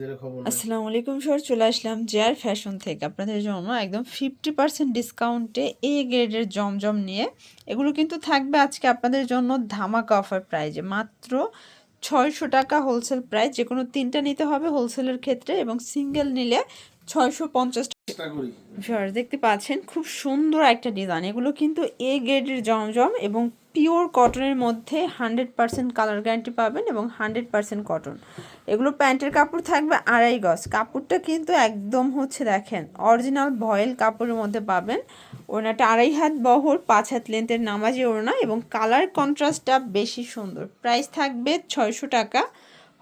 আসসালামু আলাইকুম স্যার, চলে আসলাম জেআর ফ্যাশন থেকে আপনাদের জন্য একদম 50% ডিসকাউন্টে এ গ্রেডের জমজম নিয়ে। এগুলো কিন্তু থাকবে আজকে আপনাদের জন্য ধামাকা অফার প্রাইজে, মাত্র 600 টাকা হোলসেল প্রাইস। যে কোনো তিনটা নিতে হবে হোলসেলের ক্ষেত্রে, এবং সিঙ্গেল নিলে 650 টাকা। দেখতে পাচ্ছেন খুব সুন্দর একটা ডিজাইন। এগুলো কিন্তু এ গ্রেডের জমজম এবং পিওর কটনের মধ্যে 100% কালার গ্যারান্টি পাবেন এবং 100% কটন। এগুলো প্যান্টের কাপড় থাকবে 2.5 গজ। কাপড়টা কিন্তু একদম দেখেন অরিজিনাল ভয়েল কাপড়ের মধ্যে পাবেন। ওড়নাটা 2.5 হাত বহর, 5 হাত লেন্থের নামাজি ওড়না এবং কালার কন্ট্রাস্টটা বেশি সুন্দর। প্রাইস থাকবে 600 টাকা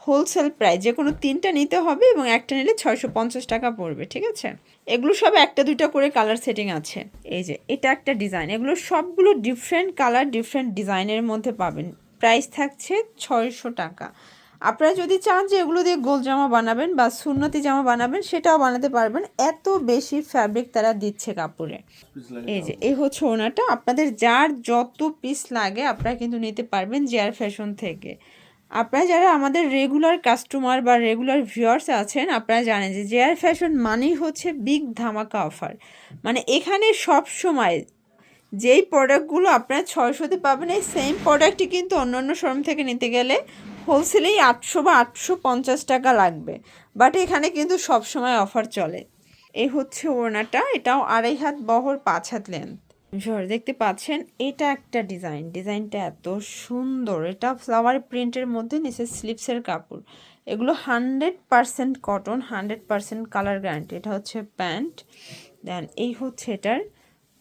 হোলসেল প্রাইস। যে কোনো তিনটা নিতে হবে এবং একটা নিলে 650 টাকা পড়বে, ঠিক আছে? এগুলো সব একটা দুইটা করে কালার সেটিং আছে। এই যে এটা একটা ডিজাইন, এগুলো সবগুলো ডিফারেন্ট কালার ডিফারেন্ট ডিজাইনের মধ্যে পাবেন। প্রাইস থাকছে 600 টাকা। আপনারা যদি চান যে এগুলো দিয়ে গোল জামা বানাবেন বা সুন্নতি জামা বানাবেন, সেটাও বানাতে পারবেন। এত বেশি ফ্যাব্রিক তারা দিচ্ছে কাপড়ে। এই যে এই হচ্ছে ওনাটা। আপনাদের যার যত পিস লাগে আপনারা কিন্তু নিতে পারবেন জেআর ফ্যাশন থেকে। আপনারা যারা আমাদের রেগুলার কাস্টমার বা রেগুলার ভিউয়ার্স আছেন, আপনারা জানেন যে জেআর ফ্যাশন মানেই হচ্ছে বিগ ধামাকা অফার। মানে এখানে সব সময় যেই প্রোডাক্টগুলো আপনারা 600-তে পাবেন, এই সেম প্রোডাক্টটি কিন্তু অন্য অন্য শোরুম থেকে নিতে গেলে হোলসেলেই 800 বা 850 টাকা লাগবে। বাট এখানে কিন্তু সব সময় অফার চলে। এই হচ্ছে ওড়নাটা, এটাও 2.5 হাত বহর, 5 হাত লেন্থ। দেখতে পাচ্ছেন এটা একটা ডিজাইন। ডিজাইনটা এত সুন্দর। এটা ফ্লাওয়ার প্রিন্টের মধ্যে নিচে স্লিপসের কাপড়। এগুলো 100% কটন, 100% কালার গ্যারান্টি। এটা হচ্ছে প্যান্ট। দেন এই হচ্ছে এটার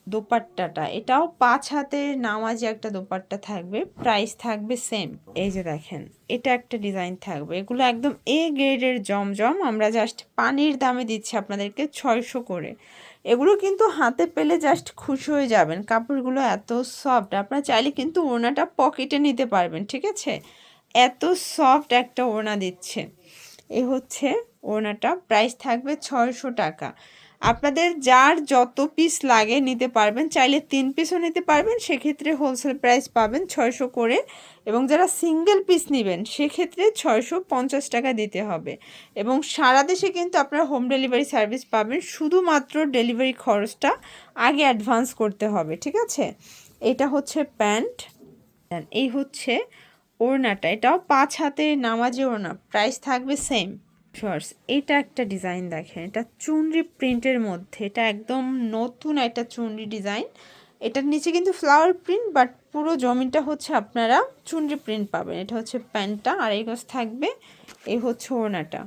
দোপাট্টাটা। এটাও 5 হাতের নামাজি একটা দোপাট্টা থাকবে। প্রাইস থাকবে সেম। এই যে দেখেন এটা একটা ডিজাইন থাকবে। এগুলো একদম এ গ্রেডের জমজম। আমরা জাস্ট পানির দামে দিচ্ছি আপনাদেরকে 600 করে। এগুলো কিন্তু হাতে পেলে জাস্ট খুশি হয়ে যাবেন। কাপড়গুলো এত সফট, আপনারা চাইলে কিন্তু ওড়নাটা পকেটে নিতে পারবেন, ঠিক আছে? এত সফট একটা ওড়না দিচ্ছে। এ হচ্ছে ওড়নাটা। প্রাইস থাকবে 600 টাকা। আপনাদের যার যত পিস লাগে নিতে পারবেন। চাইলে 3 পিসও নিতে পারবেন, সেক্ষেত্রে হোলসেল প্রাইস পাবেন 600 করে। এবং যারা সিঙ্গেল পিস নেবেন সেক্ষেত্রে 650 টাকা দিতে হবে। এবং সারা দেশে কিন্তু আপনারা হোম ডেলিভারি সার্ভিস পাবেন। শুধুমাত্র ডেলিভারি খরচটা আগে অ্যাডভান্স করতে হবে, ঠিক আছে? এটা হচ্ছে প্যান্ট। এই হচ্ছে ওড়নাটা। এটাও 5 হাতের নামাজি ওড়না। প্রাইস থাকবে সেম। শর্টস এটা একটা ডিজাইন দেখেন, এটা চুনরি প্রিন্টের মধ্যে। এটা একদম নতুন একটা চুনরি ডিজাইন। এটার নিচে কিন্তু ফ্লাওয়ার প্রিন্ট, বাট পুরো জমিটা আপনারা চুনরি প্রিন্ট পাবেন। এটা হচ্ছে প্যান্টটা, 2.5 গজ থাকবে। এই হচ্ছে ওড়নাটা।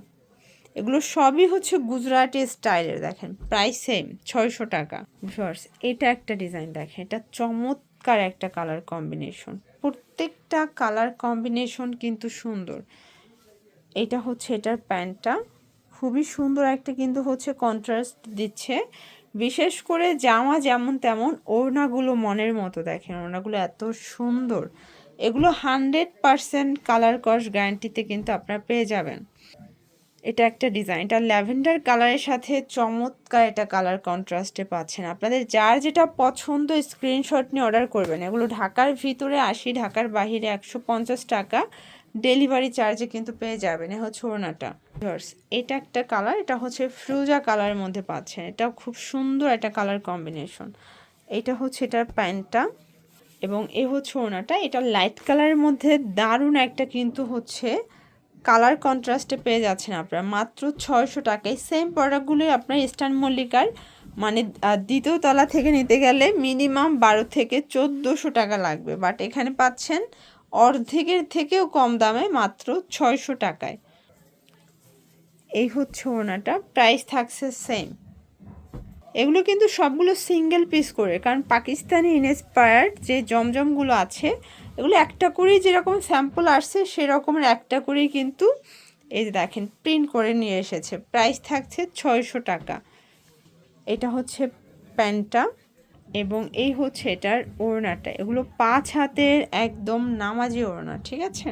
এগুলো সবই গুজরাটি স্টাইলের। দেখেন প্রাইস সেম 600 টাকা। শর্টস এটা একটা ডিজাইন দেখেন, এটা চমৎকার একটা কালার কম্বিনেশন। প্রত্যেকটা কালার কম্বিনেশন কিন্তু সুন্দর। এটা হচ্ছে এটার প্যান্টটা। খুবই সুন্দর একটা কিন্তু কন্ট্রাস্ট দিচ্ছে। বিশেষ করে জামা যেমন তেমন, ওড়নাগুলো মনের মতো। দেখেন ওড়নাগুলো এত সুন্দর। এগুলো 100% কালার কস গ্যারান্টিতে কিন্তু আপনারা পেয়ে যাবেন। এটা একটা ডিজাইন। এটা ল্যাভেন্ডার কালারের সাথে চমৎকার এটা কালার কন্ট্রাস্টে পাচ্ছেন। আপনাদের যার যেটা পছন্দ স্ক্রিনশট নিয়ে অর্ডার করবেন। এগুলো ঢাকার ভিতরে 80, ঢাকার বাহিরে 150 টাকা ডেলিভারি চার্জে কিন্তু পেয়ে যাবেন। এ হচ্ছে ওড়নাটা। এটা একটা কালার, এটা হচ্ছে ফ্রুজা কালারের মধ্যে পাচ্ছেন। এটাও খুব সুন্দর একটা কালার কম্বিনেশন। এটা হচ্ছে এটার প্যান্টটা এবং এ হচ্ছে ওড়নাটা। এটা লাইট কালারের মধ্যে দারুণ একটা কিন্তু কালার কন্ট্রাস্টে পেয়ে যাচ্ছেন আপনারা মাত্র 600 টাকায়। সেম প্রোডাক্টগুলোই আপনার ইস্টার্ন মল্লিকার দ্বিতীয় তলা থেকে নিতে গেলে মিনিমাম 12 থেকে 1400 টাকা লাগবে। বাট এখানে পাচ্ছেন অর্ধেকের থেকেও কম দামে মাত্র 600 টাকায়। এই হচ্ছে ওড়নাটা। প্রাইস থাকছে সেম। এগুলো কিন্তু সবগুলো সিঙ্গেল পিস করে, কারণ পাকিস্তানি ইন্সপায়ার্ড যে জমজমগুলো আছে এগুলো একটা করেই, যেরকম স্যাম্পল আসছে সেরকমের একটা করেই কিন্তু এই যে দেখেন প্রিন্ট করে নিয়ে এসেছে। প্রাইস থাকছে 600 টাকা। এটা হচ্ছে প্যান্টটা এবং এই হচ্ছে এটার ওড়নাটা। এগুলো 5 হাতের একদম নামাজি ওড়না, ঠিক আছে?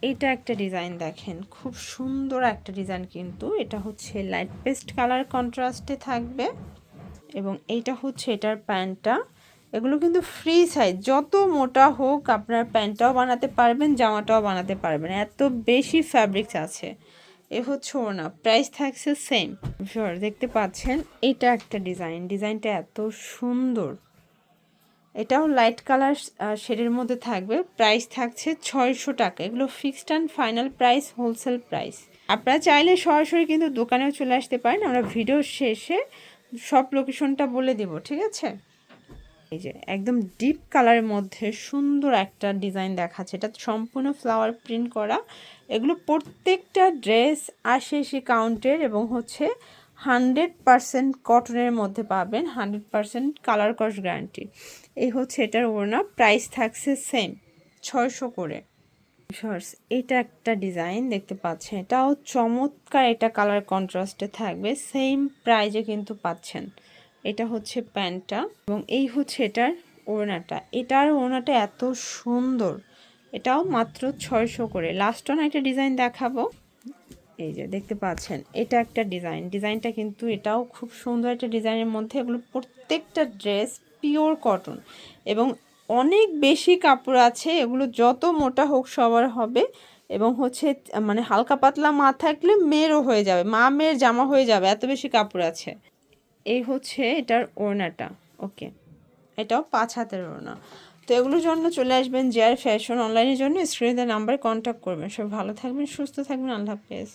এটা একটা ডিজাইন দেখেন, খুব সুন্দর একটা ডিজাইন কিন্তু। এটা হচ্ছে লাইট পেস্ট কালার কন্ট্রাস্টে থাকবে এবং এইটা হচ্ছে এটার প্যান্টটা। এগুলো কিন্তু ফ্রি সাইজ, যত মোটা হোক আপনার প্যান্টটাও বানাতে পারবেন, জামাটাও বানাতে পারবেন। এত বেশি ফ্যাব্রিক্স আছে। এ হচ্ছে ওড়না, প্রাইস থাকছে সেম। দেখতে পাচ্ছেন এটা একটা ডিজাইনটা এত সুন্দর, এটাও লাইট কালার শেডের মধ্যে থাকবে। প্রাইস থাকছে 600 টাকা। এগুলো fixed and final price, wholesale price. আপনারা চাইলে সরাসরি কিন্তু দোকানেও চলে আসতে পারেন, আমরা ভিডিও শেষে সব লোকেশনটা বলে দিব, ঠিক আছে? এই যে একদম ডিপ কালারের মধ্যে সুন্দর একটা ডিজাইন দেখাচ্ছে, এটা সম্পূর্ণ ফ্লাওয়ার প্রিন্ট করা। এগুলো প্রত্যেকটা ড্রেস 80 কাউন্টের এবং হচ্ছে 100% কটনের মধ্যে পাবেন, 100% কালার কস গ্যারান্টি। এই হচ্ছে এটার ওড়না, প্রাইস থাকছে সেম 600 করে। এটা একটা ডিজাইন দেখতে পাচ্ছেন, এটাও চমৎকার, এটা কালার কন্ট্রাস্টে থাকবে, সেম প্রাইজে কিন্তু পাচ্ছেন। এটা হচ্ছে প্যান্টটা এবং এই হচ্ছে এটার ওড়নাটা। এটার ওড়নাটা এত সুন্দর, এটাও মাত্র 600 করে। লাস্ট অন একটা ডিজাইন দেখাবো, এই যে দেখতে পাচ্ছেন এটা একটা ডিজাইনটা কিন্তু এটাও খুব সুন্দর একটা ডিজাইনের মধ্যে। এগুলো প্রত্যেকটা ড্রেস পিওর কটন এবং অনেক বেশি কাপড় আছে, এগুলো যত মোটা হোক সবার হবে এবং হচ্ছে মানে হালকা পাতলা মা থাকলে মেয়েরও হয়ে যাবে, মা মেয়ের জামা হয়ে যাবে, এত বেশি কাপড় আছে। এই হচ্ছে এটার ওড়নাটা, ওকে, এটাও 5 হাতের ওড়না। তো এগুলোর জন্য চলে আসবেন জেআর ফ্যাশন, অনলাইনের জন্য স্ক্রিনে দেওয়া নাম্বারে কন্ট্যাক্ট করবেন। সব ভালো থাকবেন, সুস্থ থাকবেন, আল্লাহ হাফেজ।